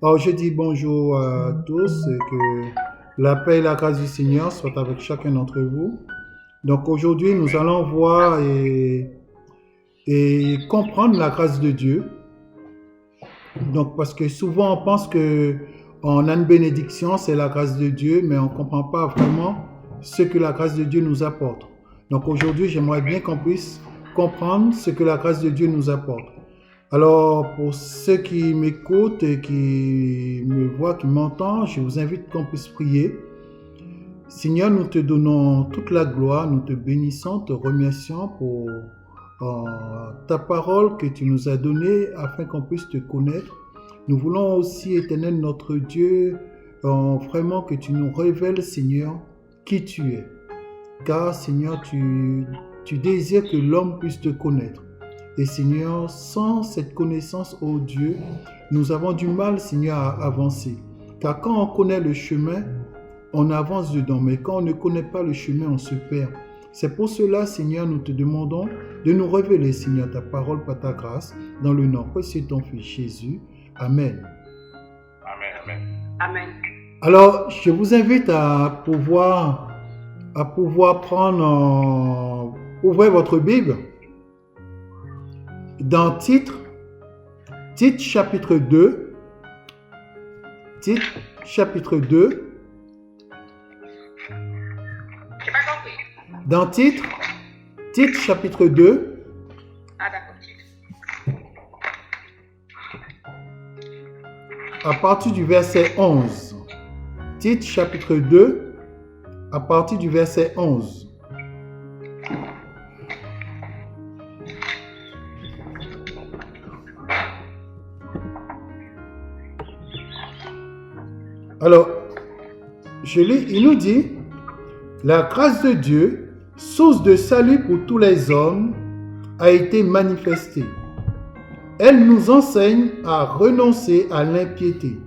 Alors, je dis bonjour à tous et que la paix et la grâce du Seigneur soient avec chacun d'entre vous. Donc, aujourd'hui, nous allons voir et comprendre la grâce de Dieu. Donc, parce que souvent, on pense que on a une bénédiction, c'est la grâce de Dieu, mais on ne comprend pas vraiment ce que la grâce de Dieu nous apporte. Donc, aujourd'hui, j'aimerais bien qu'on puisse comprendre ce que la grâce de Dieu nous apporte. Alors, pour ceux qui m'écoutent et qui me voient, qui m'entendent, je vous invite qu'on puisse prier. Seigneur, nous te donnons toute la gloire, nous te bénissons, te remercions pour ta parole que tu nous as donnée afin qu'on puisse te connaître. Nous voulons aussi, Éternel, notre Dieu, vraiment que tu nous révèles, Seigneur, qui tu es. Car, Seigneur, tu désires que l'homme puisse te connaître. Et Seigneur, sans cette connaissance, ô Dieu, nous avons du mal, Seigneur, à avancer. Car quand on connaît le chemin, on avance dedans. Mais quand on ne connaît pas le chemin, on se perd. C'est pour cela, Seigneur, nous te demandons de nous révéler, Seigneur, ta parole par ta grâce, dans le nom précieux de ton Fils Jésus. Amen. Amen. Amen. Alors, je vous invite à pouvoir ouvrir votre Bible. Dans Titre chapitre 2, J'ai pas compris. Dans Titre chapitre 2, Ah, d'accord. à partir du verset 11. Titre chapitre 2, à partir du verset 11. Alors, je lis, il nous dit, la grâce de Dieu, source de salut pour tous les hommes, a été manifestée. Elle nous enseigne à renoncer à l'impiété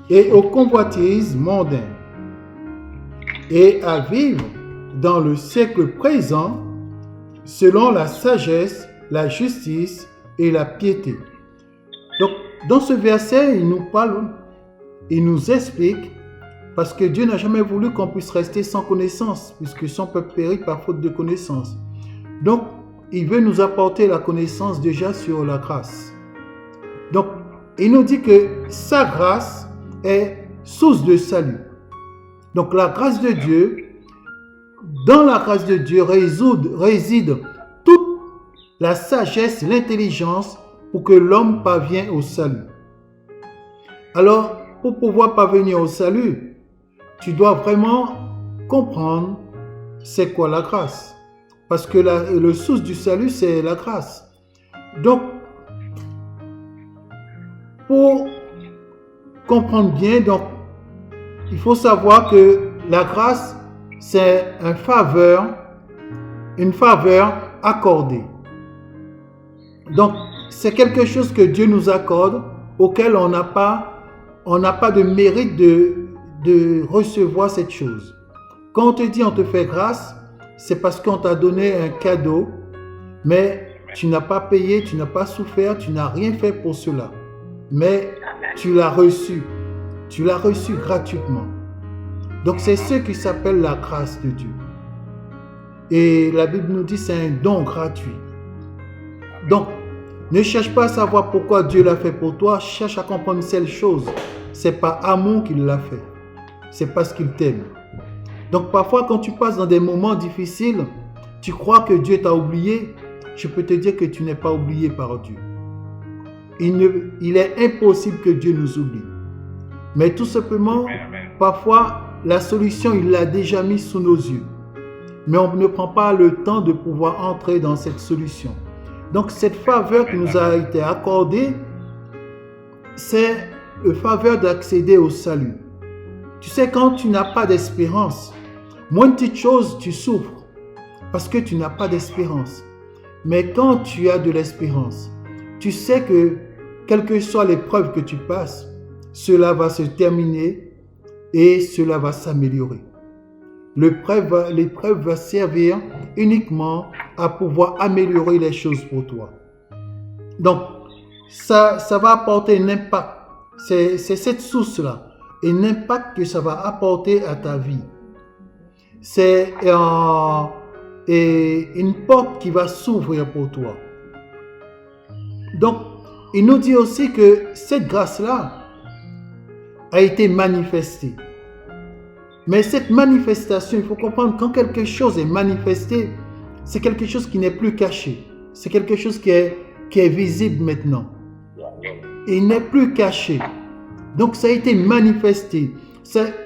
et aux convoitises mondaines et à vivre dans le siècle présent selon la sagesse, la justice et la piété. Donc, dans ce verset, il nous parle, il nous explique, parce que Dieu n'a jamais voulu qu'on puisse rester sans connaissance, puisque son peuple périt par faute de connaissance. Donc, il veut nous apporter la connaissance déjà sur la grâce. Donc, il nous dit que sa grâce est source de salut. Donc, la grâce de Dieu, dans la grâce de Dieu réside toute la sagesse, l'intelligence pour que l'homme parvienne au salut. Alors, pour pouvoir parvenir au salut, tu dois vraiment comprendre c'est quoi la grâce. Parce que le source du salut, c'est la grâce. Donc, pour comprendre bien, donc, il faut savoir que la grâce, c'est une faveur accordée. Donc, c'est quelque chose que Dieu nous accorde, auquel on n'a pas de mérite de recevoir cette chose. Quand on te dit on te fait grâce, c'est parce qu'on t'a donné un cadeau, mais tu n'as pas payé, tu n'as pas souffert, tu n'as rien fait pour cela. Mais tu l'as reçu. Tu l'as reçu gratuitement. Donc c'est ce qui s'appelle la grâce de Dieu. Et la Bible nous dit c'est un don gratuit. Donc, ne cherche pas à savoir pourquoi Dieu l'a fait pour toi, cherche à comprendre une seule chose. C'est par amour qu'il l'a fait. C'est parce qu'il t'aime. Donc parfois quand tu passes dans des moments difficiles, tu crois que Dieu t'a oublié. Je peux te dire que tu n'es pas oublié par Dieu. Il est impossible que Dieu nous oublie. Mais tout simplement, parfois, la solution, il l'a déjà mise sous nos yeux. Mais on ne prend pas le temps de pouvoir entrer dans cette solution. Donc cette faveur qui nous a été accordée, c'est la faveur d'accéder au salut. Tu sais, quand tu n'as pas d'espérance, moins de petites choses, tu souffres parce que tu n'as pas d'espérance. Mais quand tu as de l'espérance, tu sais que quelle que soit l'épreuve que tu passes, cela va se terminer et cela va s'améliorer. L'épreuve va servir uniquement à pouvoir améliorer les choses pour toi. Donc, ça va apporter un impact c'est cette source-là et l'impact que ça va apporter à ta vie. C'est une porte qui va s'ouvrir pour toi. Donc, il nous dit aussi que cette grâce-là a été manifestée. Mais cette manifestation, il faut comprendre, quand quelque chose est manifesté, c'est quelque chose qui n'est plus caché. C'est quelque chose qui est visible maintenant. Il n'est plus caché. Donc, ça a été manifesté.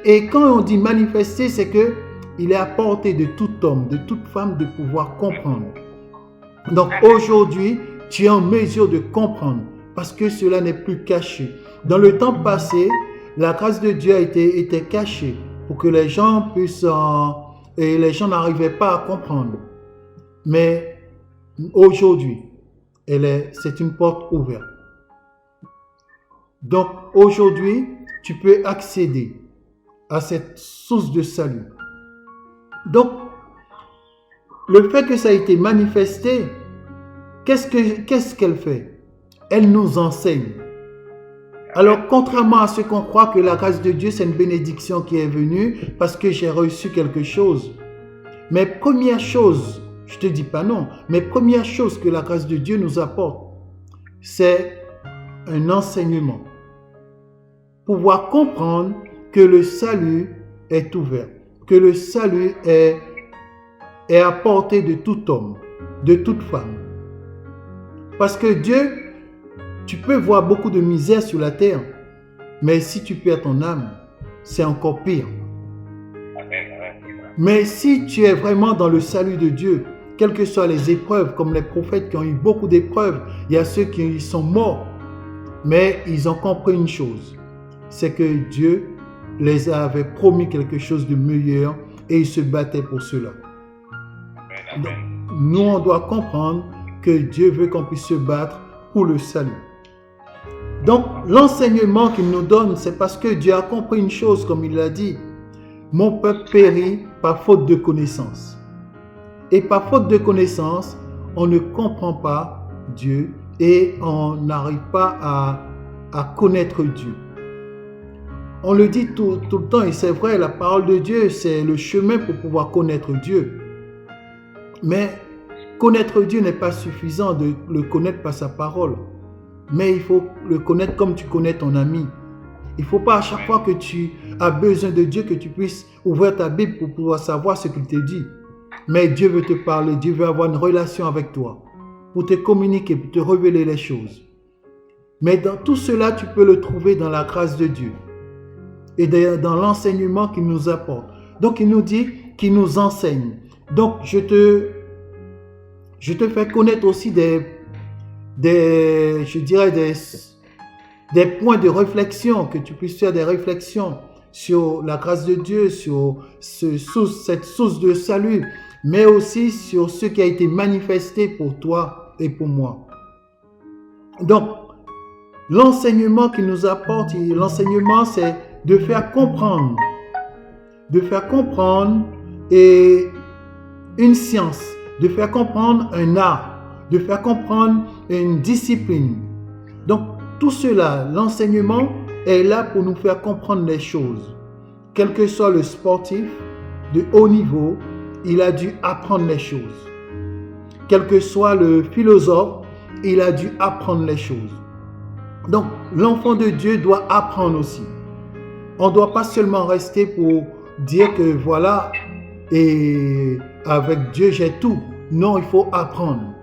Et quand on dit manifesté, c'est qu'il est à portée de tout homme, de toute femme, de pouvoir comprendre. Donc, aujourd'hui, tu es en mesure de comprendre parce que cela n'est plus caché. Dans le temps passé, la grâce de Dieu était cachée pour que les gens puissent... et les gens n'arrivaient pas à comprendre. Mais aujourd'hui, c'est une porte ouverte. Donc aujourd'hui, tu peux accéder à cette source de salut. Donc, le fait que ça a été manifesté, qu'est-ce qu'elle fait? Elle nous enseigne. Alors, contrairement à ce qu'on croit que la grâce de Dieu, c'est une bénédiction qui est venue parce que j'ai reçu quelque chose. Mais première chose, je ne te dis pas non, mais première chose que la grâce de Dieu nous apporte, c'est un enseignement. Pouvoir comprendre que le salut est ouvert, que le salut est à portée de tout homme, de toute femme. Parce que Dieu, tu peux voir beaucoup de misère sur la terre, mais si tu perds ton âme, c'est encore pire. Mais si tu es vraiment dans le salut de Dieu, quelles que soient les épreuves, comme les prophètes qui ont eu beaucoup d'épreuves, il y a ceux qui sont morts, mais ils ont compris une chose, c'est que Dieu les avait promis quelque chose de meilleur et ils se battaient pour cela. Donc, nous, on doit comprendre que Dieu veut qu'on puisse se battre pour le salut. Donc, l'enseignement qu'il nous donne, c'est parce que Dieu a compris une chose, comme il l'a dit. Mon peuple périt par faute de connaissance. Et par faute de connaissance, on ne comprend pas Dieu et on n'arrive pas à connaître Dieu. On le dit tout le temps et c'est vrai, la parole de Dieu, c'est le chemin pour pouvoir connaître Dieu. Mais connaître Dieu n'est pas suffisant de le connaître par sa parole. Mais il faut le connaître comme tu connais ton ami. Il ne faut pas à chaque fois que tu as besoin de Dieu que tu puisses ouvrir ta Bible pour pouvoir savoir ce qu'il te dit. Mais Dieu veut te parler, Dieu veut avoir une relation avec toi pour te communiquer, pour te révéler les choses. Mais dans tout cela, tu peux le trouver dans la grâce de Dieu et dans l'enseignement qu'il nous apporte. Donc il nous dit qu'il nous enseigne. Donc je te fais connaître aussi des points de réflexion, que tu puisses faire des réflexions sur la grâce de Dieu, sur cette source de salut, mais aussi sur ce qui a été manifesté pour toi et pour moi. Donc, l'enseignement qu'il nous apporte, l'enseignement, c'est de faire comprendre et une science, de faire comprendre un art, de faire comprendre une discipline. Donc, tout cela, l'enseignement est là pour nous faire comprendre les choses. Quel que soit le sportif de haut niveau, il a dû apprendre les choses. Quel que soit le philosophe, il a dû apprendre les choses. Donc, l'enfant de Dieu doit apprendre aussi. On ne doit pas seulement rester pour dire que voilà, et avec Dieu j'ai tout. Non, il faut apprendre.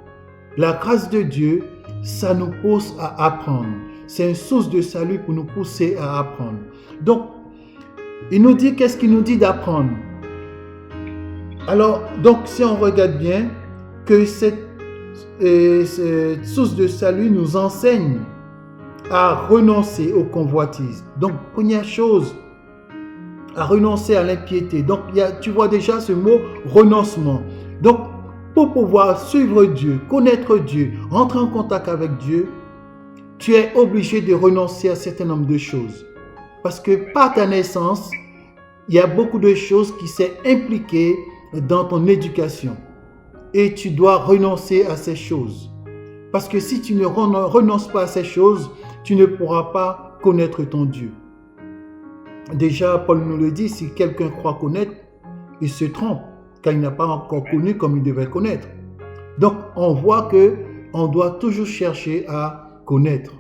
La grâce de Dieu, ça nous pousse à apprendre. C'est une source de salut pour nous pousser à apprendre. Donc, il nous dit, qu'est-ce qu'il nous dit d'apprendre? Alors, donc, si on regarde bien, que cette source de salut nous enseigne à renoncer aux convoitises. Donc, première chose, à renoncer à l'impiété. Donc, tu vois déjà ce mot renoncement. Donc, pour pouvoir suivre Dieu, connaître Dieu, entrer en contact avec Dieu, tu es obligé de renoncer à un certain nombre de choses. Parce que par ta naissance, il y a beaucoup de choses qui sont impliquées dans ton éducation. Et tu dois renoncer à ces choses. Parce que si tu ne renonces pas à ces choses, tu ne pourras pas connaître ton Dieu. Déjà, Paul nous le dit, si quelqu'un croit connaître, il se trompe, car il n'a pas encore connu comme il devait connaître. Donc, on voit que on doit toujours chercher à connaître.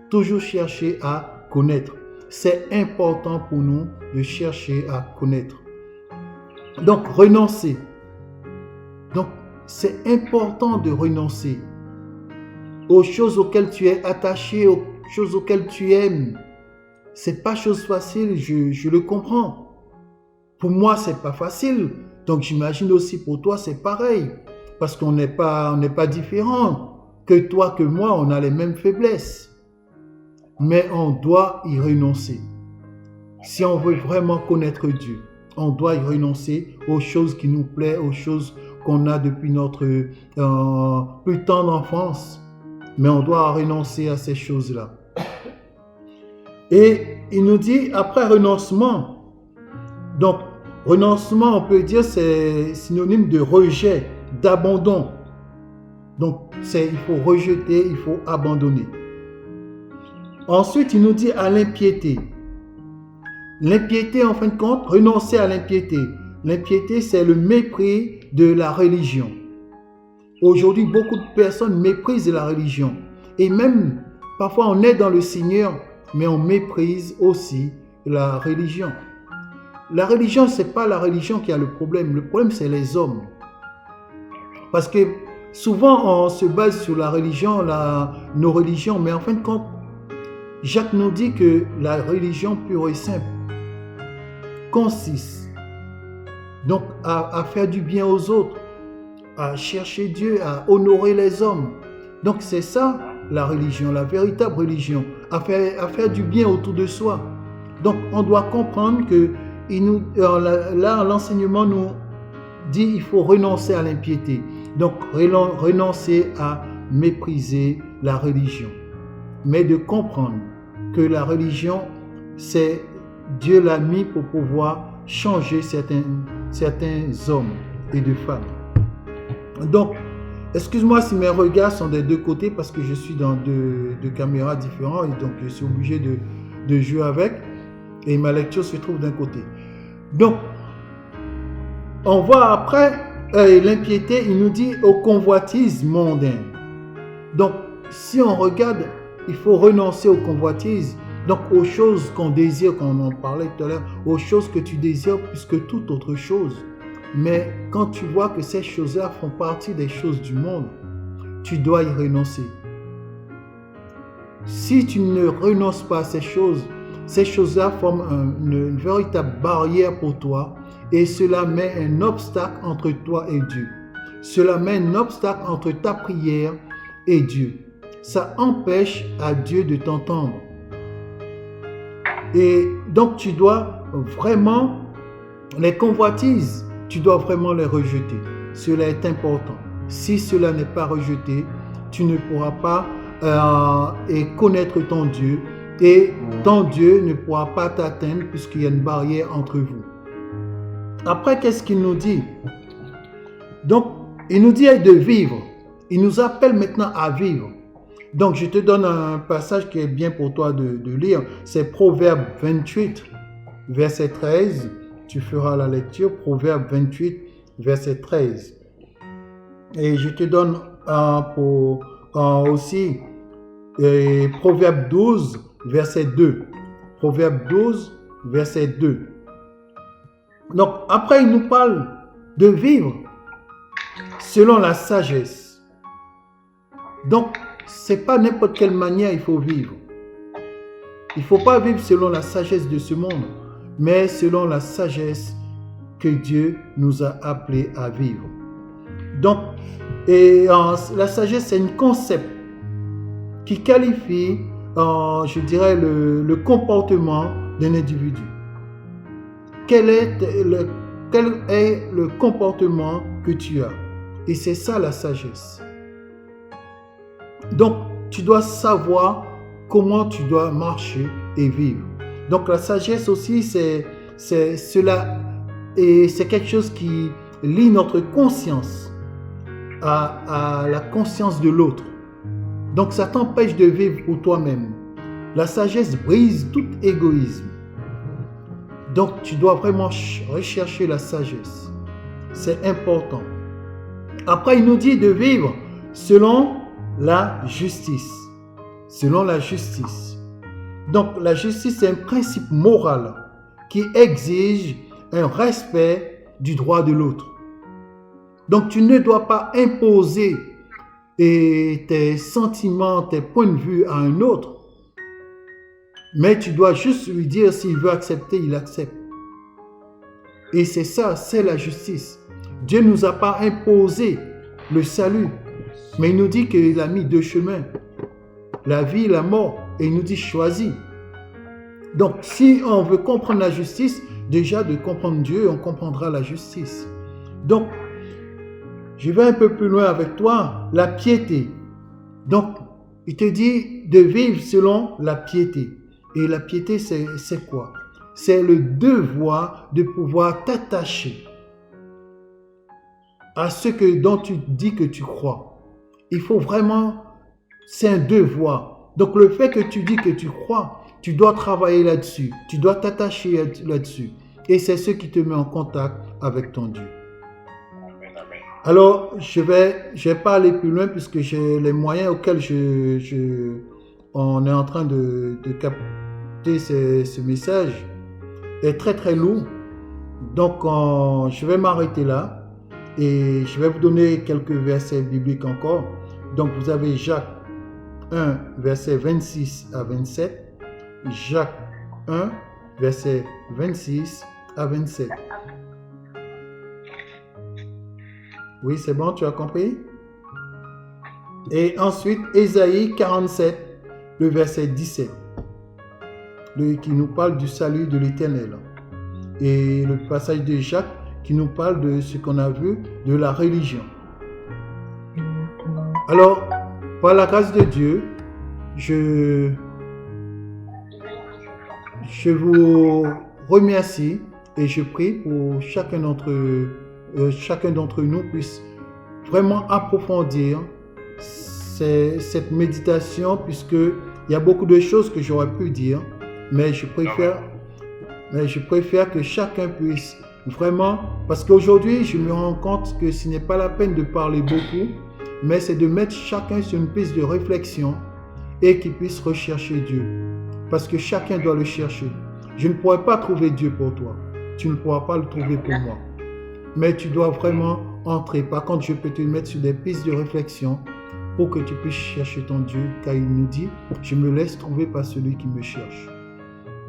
Toujours chercher à connaître. C'est important pour nous de chercher à connaître. Donc, renoncer. Donc, c'est important de renoncer aux choses auxquelles tu es attaché, aux choses auxquelles tu aimes. C'est pas chose facile, je le comprends. Pour moi, c'est pas facile. Donc, j'imagine aussi pour toi, c'est pareil. Parce qu'on n'est pas différents. Que toi, que moi, on a les mêmes faiblesses. Mais on doit y renoncer. Si on veut vraiment connaître Dieu, on doit y renoncer aux choses qui nous plaisent, aux choses qu'on a depuis notre plus tendre enfance. Mais on doit renoncer à ces choses-là. Et il nous dit, après renoncement, donc renoncement, on peut dire, c'est synonyme de rejet, d'abandon. Donc, il faut rejeter, il faut abandonner. Ensuite, il nous dit à l'impiété. L'impiété, en fin de compte, renoncer à l'impiété. L'impiété, c'est le mépris de la religion. Aujourd'hui, beaucoup de personnes méprisent la religion. Et même, parfois, on est dans le Seigneur, mais on méprise aussi la religion. La religion, ce n'est pas la religion qui a le problème. Le problème, c'est les hommes. Parce que souvent, on se base sur la religion, nos religions, mais en fin de compte, Jacques nous dit que la religion pure et simple consiste donc à faire du bien aux autres, à chercher Dieu, à honorer les hommes. Donc c'est ça la religion, la véritable religion, à faire du bien autour de soi. Donc on doit comprendre que là, l'enseignement nous dit qu'il faut renoncer à l'impiété. Donc renoncer à mépriser la religion. Mais de comprendre que la religion, c'est Dieu l'a mis pour pouvoir changer certains hommes et de femmes. Donc, excuse-moi si mes regards sont des deux côtés parce que je suis dans deux caméras différentes et donc je suis obligé de jouer avec et ma lecture se trouve d'un côté. Donc, on voit après l'impiété, il nous dit aux convoitises mondaines. Donc, si on regarde, il faut renoncer aux convoitises, donc aux choses qu'on désire, comme on en parlait tout à l'heure, aux choses que tu désires plus que toute autre chose. Mais quand tu vois que ces choses-là font partie des choses du monde, tu dois y renoncer. Si tu ne renonces pas à ces choses-là forment une véritable barrière pour toi et cela met un obstacle entre toi et Dieu. Cela met un obstacle entre ta prière et Dieu. Ça empêche à Dieu de t'entendre. Et donc tu dois vraiment, les convoitises, tu dois vraiment les rejeter. Cela est important. Si cela n'est pas rejeté, tu ne pourras pas connaître ton Dieu et ton Dieu ne pourra pas t'atteindre puisqu'il y a une barrière entre vous. Après, qu'est-ce qu'il nous dit? Donc, il nous dit de vivre. Il nous appelle maintenant à vivre. Donc, je te donne un passage qui est bien pour toi de lire. C'est Proverbe 28, verset 13. Tu feras la lecture. Proverbe 28, verset 13. Et je te donne aussi Proverbe 12, verset 2. Proverbe 12, verset 2. Donc, après, il nous parle de vivre selon la sagesse. Donc, c'est pas n'importe quelle manière il faut vivre. Il ne faut pas vivre selon la sagesse de ce monde, mais selon la sagesse que Dieu nous a appelés à vivre. Donc, la sagesse, c'est un concept qui qualifie, je dirais, le comportement d'un individu. Quel est le comportement que tu as? Et c'est ça la sagesse. Donc, tu dois savoir comment tu dois marcher et vivre. Donc, la sagesse aussi, c'est cela, et c'est quelque chose qui lie notre conscience à la conscience de l'autre. Donc, ça t'empêche de vivre pour toi-même. La sagesse brise tout égoïsme. Donc, tu dois vraiment rechercher la sagesse. C'est important. Après, il nous dit de vivre selon la justice. Selon la justice. Donc, la justice, c'est un principe moral qui exige un respect du droit de l'autre. Donc, tu ne dois pas imposer tes sentiments, tes points de vue à un autre. Mais tu dois juste lui dire s'il veut accepter, il accepte. Et c'est ça, c'est la justice. Dieu ne nous a pas imposé le salut, mais il nous dit qu'il a mis deux chemins, la vie et la mort, et il nous dit choisis. Donc, si on veut comprendre la justice, déjà de comprendre Dieu, on comprendra la justice. Donc, je vais un peu plus loin avec toi, la piété. Donc, il te dit de vivre selon la piété. Et la piété, c'est quoi? C'est le devoir de pouvoir t'attacher à ce dont tu dis que tu crois. Il faut vraiment, c'est un devoir. Donc le fait que tu dis que tu crois, tu dois travailler là-dessus. Tu dois t'attacher là-dessus. Et c'est ce qui te met en contact avec ton Dieu. Alors, je vais pas aller plus loin puisque j'ai les moyens auxquels on est en train de capter ce message est très très lourd. Donc, je vais m'arrêter là et je vais vous donner quelques versets bibliques encore. Donc, vous avez Jacques 1, verset 26 à 27. Jacques 1, verset 26 à 27. Oui, c'est bon, tu as compris? Et ensuite, Ésaïe 47, le verset 17, qui nous parle du salut de l'Éternel. Et le passage de Jacques qui nous parle de ce qu'on a vu de la religion. Alors, par la grâce de Dieu, je vous remercie et je prie pour chacun d'entre nous puisse vraiment approfondir cette méditation, puisqu'il y a beaucoup de choses que j'aurais pu dire, mais je préfère que chacun puisse vraiment, parce qu'aujourd'hui je me rends compte que ce n'est pas la peine de parler beaucoup, mais c'est de mettre chacun sur une piste de réflexion et qu'il puisse rechercher Dieu, parce que chacun doit le chercher. Je ne pourrai pas trouver Dieu pour toi, tu ne pourras pas le trouver pour moi. Mais tu dois vraiment entrer. Par contre, je peux te mettre sur des pistes de réflexion pour que tu puisses chercher ton Dieu, car il nous dit, je me laisse trouver par celui qui me cherche.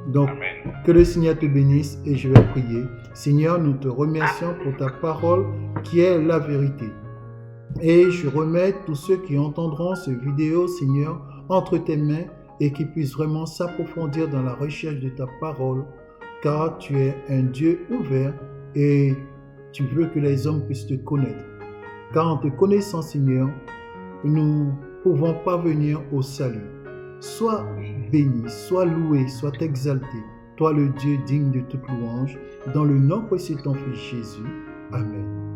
Donc, amen. Que le Seigneur te bénisse et je vais prier. Seigneur, nous te remercions pour ta parole qui est la vérité. Et je remets tous ceux qui entendront cette vidéo, Seigneur, entre tes mains et qui puissent vraiment s'approfondir dans la recherche de ta parole, car tu es un Dieu ouvert et tu veux que les hommes puissent te connaître. Car en te connaissant, Seigneur, nous pouvons parvenir au salut. Sois béni, sois loué, sois exalté, toi le Dieu digne de toute louange, dans le nom précieux de ton Fils Jésus. Amen.